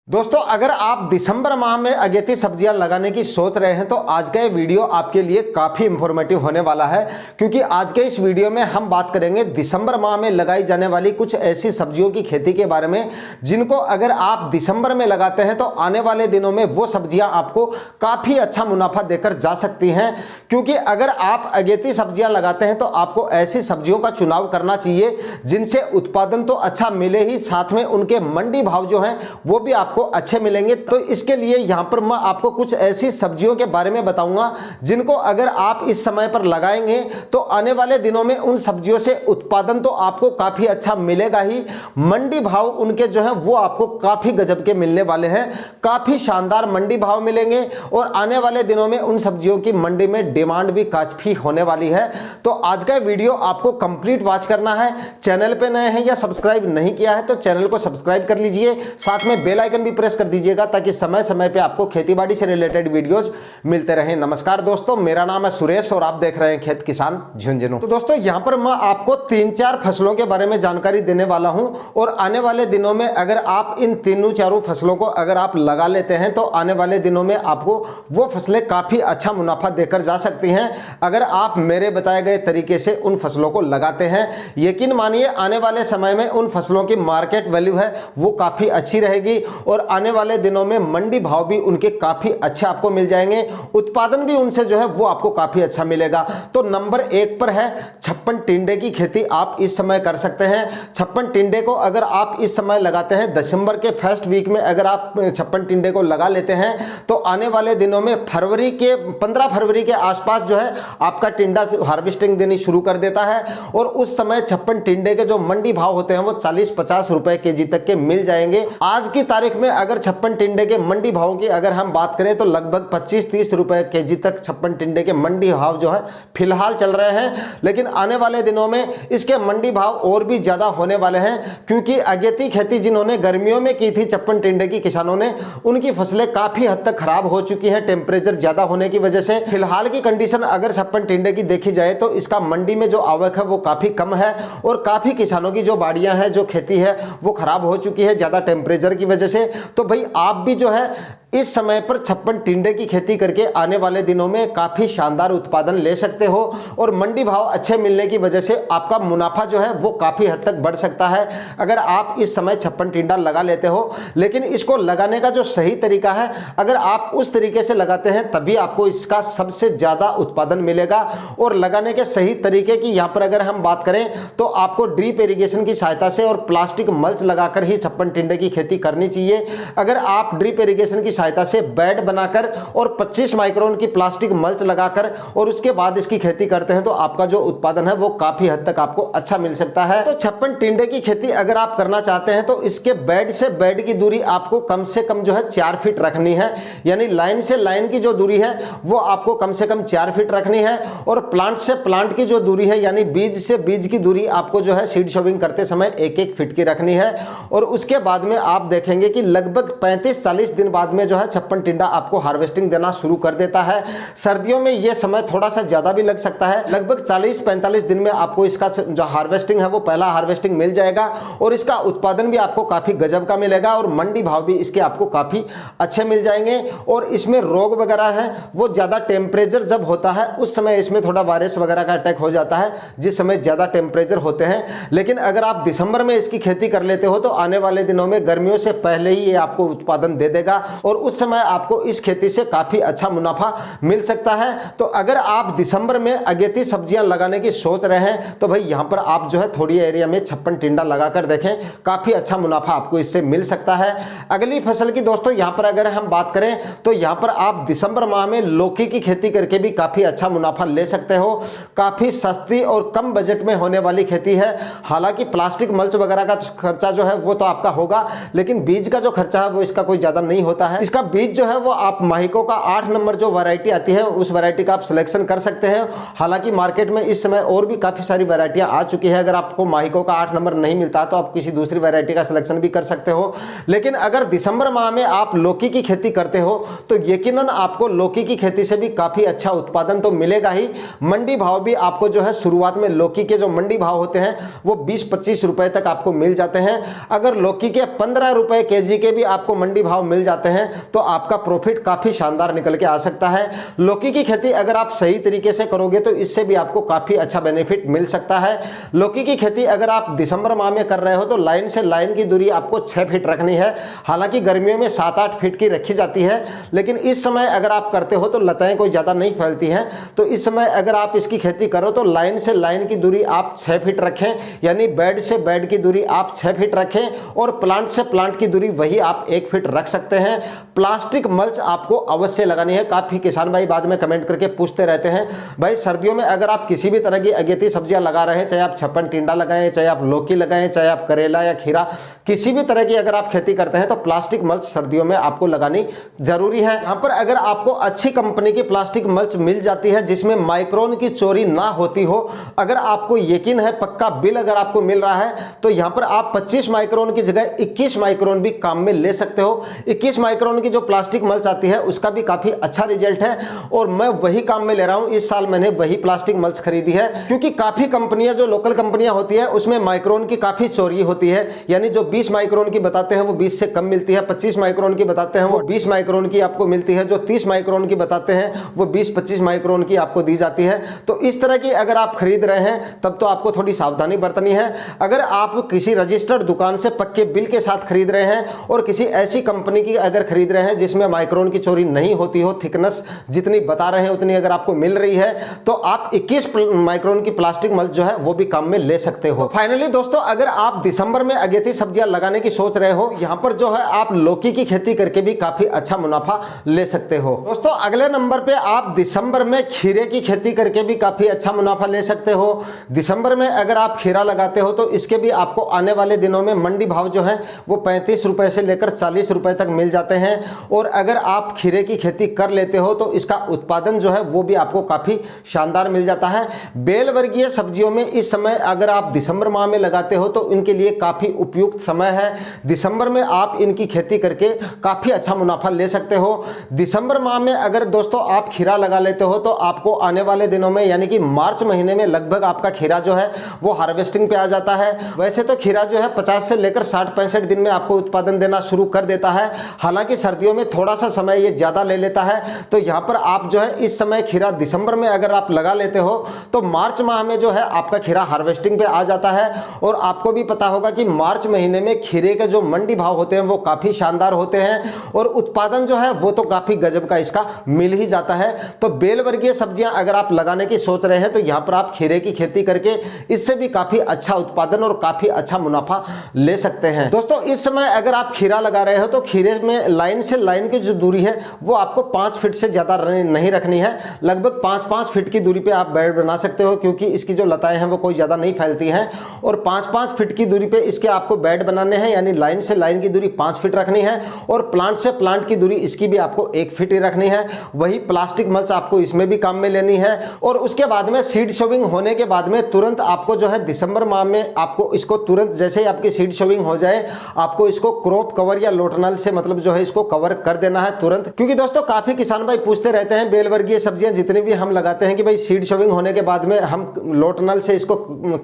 दोस्तों, अगर आप दिसंबर माह में अगेती सब्जियां लगाने की सोच रहे हैं तो आज का ये वीडियो आपके लिए काफ़ी इंफॉर्मेटिव होने वाला है, क्योंकि आज के इस वीडियो में हम बात करेंगे दिसंबर माह में लगाई जाने वाली कुछ ऐसी सब्जियों की खेती के बारे में जिनको अगर आप दिसंबर में लगाते हैं तो आने वाले दिनों में वो सब्जियां आपको काफ़ी अच्छा मुनाफा देकर जा सकती हैं। क्योंकि अगर आप अगेती सब्जियां लगाते हैं तो आपको ऐसी सब्जियों का चुनाव करना चाहिए जिनसे उत्पादन तो अच्छा मिले ही, साथ में उनके मंडी भाव जो हैं वो भी आपको अच्छे मिलेंगे। तो इसके लिए यहां पर मैं आपको कुछ ऐसी सब्जियों के बारे में बताऊंगा जिनको अगर आप इस समय पर लगाएंगे तो आने वाले दिनों में उन सब्जियों से उत्पादन तो आपको काफी अच्छा मिलेगा ही, मंडी भाव उनके जो है वो आपको काफी गजब के मिलने वाले हैं, काफी शानदार मंडी भाव मिलेंगे और आने वाले दिनों में उन सब्जियों की मंडी में डिमांड भी काफी होने वाली है। तो आज का वीडियो आपको कंप्लीट वॉच करना है। चैनल पे नए हैं या सब्सक्राइब नहीं किया है तो चैनल को सब्सक्राइब कर लीजिए, साथ में बेल आइकन भी प्रेस कर दीजिएगा ताकि समय समय पे आपको खेतीबाड़ी से रिलेटेड वीडियोस मिलते रहें। नमस्कार दोस्तों, मेरा नाम है सुरेश और आप देख रहे हैं खेत किसान झुंझुनू। तो दोस्तों, यहां पर मैं आपको 3-4 फसलों के बारे में जानकारी देने वाला हूं और आने वाले दिनों में अगर आप इन तीनों चारों फसलों को अगर आप लगा लेते हैं तो आने वाले दिनों में आपको वो फसलें काफी अच्छा मुनाफा देकर जा सकती हैं अगर आप मेरे बताए गए तरीके से उन फसलों को लगाते हैं। यकीन मानिए आने वाले समय में उन फसलों की मार्केट वैल्यू है वो काफी अच्छी रहेगी और आने वाले दिनों में मंडी भाव भी उनके काफी अच्छे आपको मिल जाएंगे, उत्पादन भी उनसे जो है वो आपको काफी अच्छा मिलेगा। तो नंबर 1 पर है छप्पन टिंडे की खेती आप इस समय कर सकते हैं। छप्पन टिंडे को अगर आप इस समय लगाते हैं, दिसंबर के फर्स्ट वीक में अगर आप छप्पन टिंडे को लगा लेते हैं तो आने वाले दिनों में 15 फरवरी के आसपास जो है आपका टिंडा हार्वेस्टिंग देनी शुरू कर देता है और उस समय छप्पन टिंडे के जो मंडी भाव होते हैं वो 40-50 रुपए केजी तक के मिल जाएंगे। आज की तारीख में अगर छप्पन टिंडे के मंडी भाव की अगर हम बात करें तो लगभग 25-30 रुपए केजी तक छप्पन टिंडे के मंडी भाव जो है फिलहाल चल रहे हैं, लेकिन आने वाले दिनों में इसके मंडी भाव और भी ज्यादा होने वाले हैं क्योंकि अगेती खेती जिन्होंने गर्मियों में की थी छप्पन टिंडे की किसानों ने, उनकी फसलें काफी हद तक खराब हो चुकी हैं टेम्परेचर ज्यादा होने की वजह से। फिलहाल की कंडीशन अगर छप्पन टिंडे की देखी जाए तो इसका मंडी में जो आवक है वो काफी कम है और काफी किसानों की जो बाड़ियां हैं, जो खेती है वो खराब हो चुकी है ज्यादा टेम्परेचर की वजह से। तो भाई आप भी जो है इस समय पर छप्पन टिंडे की खेती करके आने वाले दिनों में काफी शानदार उत्पादन ले सकते हो और मंडी भाव अच्छे मिलने की वजह से आपका मुनाफा जो है वो काफी हद तक बढ़ सकता है अगर आप इस समय छप्पन टिंडा लगा लेते हो। लेकिन इसको लगाने का जो सही तरीका है, अगर आप उस तरीके से लगाते हैं तभी आपको इसका सबसे ज्यादा उत्पादन मिलेगा। और लगाने के सही तरीके की यहां पर अगर हम बात करें तो आपको ड्रिप इरिगेशन की सहायता से और प्लास्टिक मल्च लगाकर ही छप्पन टिंडे की खेती करनी चाहिए। अगर आप ड्रिप इरिगेशन की सहायता से बेड बनाकर और 25 माइक्रोन की प्लास्टिक मल्च लगाकर और उसके बाद इसकी खेती करते हैं तो आपका जो उत्पादन है वो काफी हद तक आपको अच्छा मिल सकता है। तो छप्पन टिंडे की खेती अगर आप करना चाहते हैं तो इसके बेड से बेड की दूरी आपको कम से कम जो है 4 फीट रखनी है, यानी लाइन से लाइन की जो दूरी है वो आपको कम से कम 4 फीट रखनी है और प्लांट से प्लांट की जो दूरी है यानी बीज से बीज की दूरी आपको जो है सीड शोविंग करते समय 1-1 फीट की रखनी है। और उसके बाद में आप देखेंगे कि लगभग 35-40 दिन बाद में जो है छप्पन टिंडा आपको हार्वेस्टिंग देना शुरू कर देता है। सर्दियों में यह समय थोड़ा सा ज्यादा भी लग सकता है, लगभग 40-45 दिन में आपको इसका जो हार्वेस्टिंग है वो पहला हार्वेस्टिंग मिल जाएगा और इसका उत्पादन भी आपको काफी गजब का मिलेगा और मंडी भाव भी इसके आपको काफी अच्छे मिल जाएंगे। और इसमें रोग वगैरह है वो ज्यादा टेम्परेचर जब होता है उस समय इसमें थोड़ा वायरस वगैरह का अटैक हो जाता है जिस समय ज्यादा टेम्परेचर होते हैं। लेकिन अगर आप दिसंबर में इसकी खेती कर लेते हो तो आने वाले दिनों में गर्मियों से पहले ही ये आपको उत्पादन दे देगा और उस समय आपको इस खेती से काफी अच्छा मुनाफा मिल सकता है। तो अगर आप दिसंबर में अगेती सब्जियां लगाने की सोच रहे हैं तो भाई यहां पर आप जो है थोड़ी एरिया में छप्पन टिंडा लगाकर देखें, काफी अच्छा मुनाफा आपको इससे मिल सकता है। अगली फसल की दोस्तों यहां पर अगर हम बात करें तो यहां पर आप दिसंबर माह में लौकी की खेती करके भी काफी अच्छा मुनाफा ले सकते हो। काफी सस्ती और कम बजट में होने वाली खेती है। हालांकि प्लास्टिक मल्च वगैरह का खर्चा जो है वो तो आपका होगा, लेकिन बीज का जो खर्चा है वो इसका कोई ज्यादा नहीं होता है। इसका बीज जो है वो आप माहिको का 8 नंबर जो वैरायटी आती है उस वैरायटी का आप सिलेक्शन कर सकते हैं। हालांकि मार्केट में इस समय और भी काफी सारी वैरायटियां आ चुकी है। अगर आपको माहिको का 8 नंबर नहीं मिलता तो आप किसी दूसरी वैरायटी का सिलेक्शन भी कर सकते हो। लेकिन अगर दिसंबर माह में आप लौकी की खेती करते हो तो यकीनन आपको लौकी की खेती से भी काफी अच्छा उत्पादन तो मिलेगा ही। मंडी भाव भी आपको जो है शुरुआत में लौकी के जो मंडी भाव होते हैं वो 20-25 रुपए तक आपको मिल जाते हैं। अगर लौकी के 15 रुपए केजी के भी आपको मंडी भाव मिल जाते हैं तो आपका प्रॉफिट काफी शानदार निकल के आ सकता है। लौकी की खेती अगर आप सही तरीके से करोगे तो इससे भी आपको काफी अच्छा बेनिफिट मिल सकता है। लौकी की खेती अगर आप दिसंबर माह में कर रहे हो तो लाइन से लाइन की दूरी आपको 6 फीट रखनी है। हालांकि गर्मियों में 7-8 फीट की रखी जाती है, लेकिन इस समय अगर आप करते हो तो लताएं कोई ज्यादा नहीं फैलती हैं। तो इस समय अगर आप इसकी खेती करो तो लाइन से लाइन की दूरी आप 6 फीट रखें, यानी बेड से बेड की दूरी आप 6 फीट रखें और प्लांट से प्लांट की दूरी वही आप 1 फीट रख सकते हैं। प्लास्टिक मल्च आपको अवश्य लगानी है। काफी किसान भाई बाद में कमेंट करके पूछते रहते हैं भाई सर्दियों में अगर आप किसी भी तरह की अगेती सब्जियां लगा रहे हैं, चाहे आप छप्पन टिंडा लगाएं, चाहे आप लौकी लगाएं, चाहे आप करेला या खीरा, किसी भी तरह की अगर आप खेती करते हैं तो प्लास्टिक मल्च सर्दियों में आपको लगानी जरूरी है। यहां पर अगर आपको अच्छी कंपनी की प्लास्टिक मल्च मिल जाती है जिसमें माइक्रोन की चोरी ना होती हो, अगर आपको यकीन है पक्का बिल अगर आपको मिल रहा है तो यहां पर आप 25 माइक्रोन की जगह 21 माइक्रोन भी काम में ले सकते हो। 21 माइक्रोन की जो प्लास्टिक मल्च आती है उसका भी काफी अच्छा रिजल्ट है और मैं वही काम में ले रहा हूं। इस साल मैंने वही प्लास्टिक मल्च खरीदी है क्योंकि काफी कंपनियां जो लोकल कंपनियां होती है उसमें माइक्रोन की काफी चोरी होती है, यानी जो 20 माइक्रोन की बताते हैं वो 20 से कम मिलती है, 25 माइक्रोन की बताते हैं वो 20 माइक्रोन की आपको मिलती है, जो 30 माइक्रोन की बताते हैं वो 20-25 माइक्रोन की आपको दी जाती है। तो इस तरह की अगर आप खरीद रहे हैं तब तो आपको थोड़ी सावधानी बरतनी है। अगर आप किसी रजिस्टर्ड दुकान से पक्के बिल के साथ खरीद रहे हैं और किसी ऐसी कंपनी की अगर खरीद रहे हैं जिसमें माइक्रोन की चोरी नहीं होती हो, थिकनेस जितनी बता रहे हैं उतनी अगर आपको मिल रही है तो आप 21 माइक्रोन की प्लास्टिक मल्च जो है वो भी काम में ले सकते हो। फाइनली दोस्तों, अगर आप दिसंबर में अगेती सब्जियां लगाने की सोच रहे हो, यहां पर जो है आप लौकी की खेती करके भी काफी अच्छा मुनाफा ले सकते हो। दोस्तों अगले नंबर पे आप दिसंबर में खीरे की खेती करके भी काफी अच्छा मुनाफा ले सकते हो। दिसंबर में अगर आप खीरा लगाते हो तो इसके भी आपको आने वाले दिनों में मंडी भाव जो है वो 35 रुपए से लेकर 40 रुपए तक मिल जाते हैं। और अगर आप खीरे की खेती कर लेते हो तो इसका उत्पादन जो है वो भी आपको काफी शानदार मिल जाता है। बेल वर्गीय सब्जियों में इस समय अगर आप दिसंबर माह में लगाते हो तो इनके लिए काफी उपयुक्त समय है। दिसंबर में आप इनकी खेती करके काफी अच्छा मुनाफा ले सकते हो। दिसंबर माह में अगर दोस्तों आप खीरा लगा लेते हो तो आपको आने वाले दिनों में यानी कि मार्च महीने में लगभग आपका खीरा जो है वो हार्वेस्टिंग पे आ जाता है। वैसे तो खीरा जो है 50 से लेकर 60-65 दिन में आपको उत्पादन देना शुरू कर देता है। हालांकि सर्दियों में थोड़ा सा समय ये ज्यादा ले लेता है। तो यहाँ पर आप जो है इस समय खीरा दिसंबर में अगर आप लगा लेते हो तो मार्च माह में जो है आपका खीरा हार्वेस्टिंग पे आ जाता है। और आपको भी पता होगा कि मार्च महीने में खीरे के जो मंडी भाव होते हैं वो काफी शानदार होते हैं और उत्पादन जो है वो तो काफी गजब का इसका मिल ही जाता है। तो बेल वर्गीय सब्जियां अगर आप लगाने की सोच रहे हैं तो यहाँ पर आप खीरे की खेती करके इससे भी काफी अच्छा उत्पादन और काफी अच्छा मुनाफा ले सकते हैं। दोस्तों इस समय अगर आप खीरा लगा रहे हो तो खीरे में लाइन से लाइन की जो दूरी है वो आपको 5 फीट से ज्यादा नहीं रखनी है। लगभग 5-5 फीट की दूरी पे आप बेड बना सकते हो क्योंकि इसकी जो लताएं हैं वो कोई ज्यादा नहीं फैलती हैं। और 5-5 फीट की दूरी पे इसके आपको बेड बनाने हैं, यानी लाइन से लाइन की दूरी 5 फीट रखनी है और प्लांट से प्लांट की दूरी इसकी भी आपको 1 फीट ही रखनी है। वही प्लास्टिक मल्च आपको इसमें भी काम में लेनी है। और उसके बाद में सीड शोविंग होने के बाद में तुरंत आपको जो है दिसंबर माह में आपको इसको तुरंत जैसे ही आपकी सीड शोविंग हो जाए आपको इसको क्रॉप कवर या लोटनल से मतलब जो है इसको कवर कर देना है तुरंत। क्योंकि दोस्तों काफी किसान भाई पूछते रहते हैं बेल वर्गीय सब्जियां जितनी भी हम लगाते हैं कि भाई सीड शोविंग होने के बाद में हम लोटनल से इसको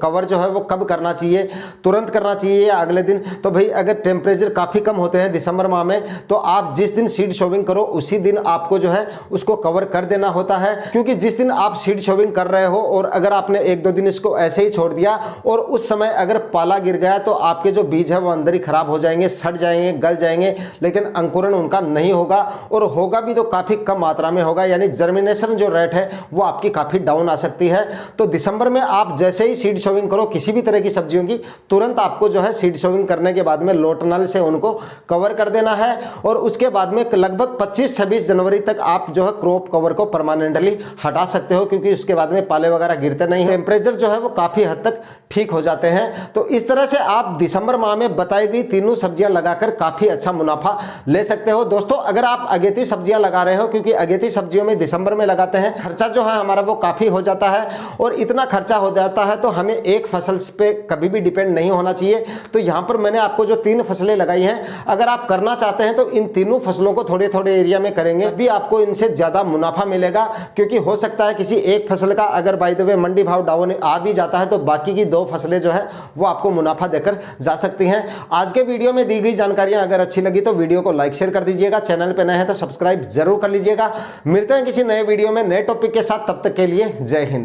कवर जो है वो कब करना चाहिए, तुरंत करना चाहिए या अगले दिन। तो भाई अगर टेम्परेचर काफी कम होते हैं दिसंबर माह में तो आप जिस दिन सीड शोविंग करो उसी दिन आपको जो है उसको कवर कर देना होता है। क्योंकि जिस दिन आप सीड शोविंग कर रहे हो और अगर आपने 1-2 दिन इसको ऐसे ही छोड़ दिया और उस समय अगर पाला गिर गया तो आपके जो बीज है वो अंदर ही खराब हो जाएंगे, सड़ जाएंगे, गल जाएंगे, लेकिन अंकुरण उनका नहीं होगा और होगा भी तो काफी कम मात्रा में होगा, यानी जर्मिनेशन जो रेट है वो आपकी काफी डाउन आ सकती है। तो दिसंबर में आप जैसे ही सीड शोविंग करो किसी भी तरह की सब्जियों की, तुरंत आपको जो है सीड शोविंग करने के बाद में लोटनल से उनको कवर कर देना है। और उसके बाद में लगभग 25-26 जनवरी तक आप जो है क्रॉप कवर को परमानेंटली हटा सकते हो क्योंकि उसके बाद में पाले वगैरह गिरते नहीं, टेम्परेचर जो है वो काफी हद तक ठीक हो जाते हैं। तो इस तरह से आप दिसंबर माह में बताई गई तीनों सब्जियां लगाकर काफी अच्छा मुनाफा ले सकते सकते हो दोस्तों, अगर आप अगेती सब्जियां लगा रहे हो, क्योंकि अगेती सब्जियों में दिसंबर में लगाते हैं, खर्चा जो है हमारा वो काफी हो जाता है और इतना खर्चा हो जाता है तो हमें एक फसल पे कभी भी डिपेंड नहीं होना चाहिए। तो यहां पर मैंने आपको जो 3 फसलें लगाई हैं, अगर आप करना चाहते हैं तो इन तीनों फसलों को थोड़े थोड़े एरिया में करेंगे, भी आपको इनसे ज्यादा मुनाफा मिलेगा। क्योंकि हो सकता है किसी एक फसल का अगर बाय द वे मंडी भाव डाउन आ भी जाता है तो बाकी की 2 फसलें जो है वो आपको मुनाफा देकर जा सकती हैं। आज के वीडियो में दी गई जानकारियां अगर अच्छी लगी तो वीडियो को लाइक शेयर कर दीजिएगा, चैनल पे नए हैं तो सब्सक्राइब जरूर कर लीजिएगा। मिलते हैं किसी नए वीडियो में नए टॉपिक के साथ, तब तक के लिए जय हिंद।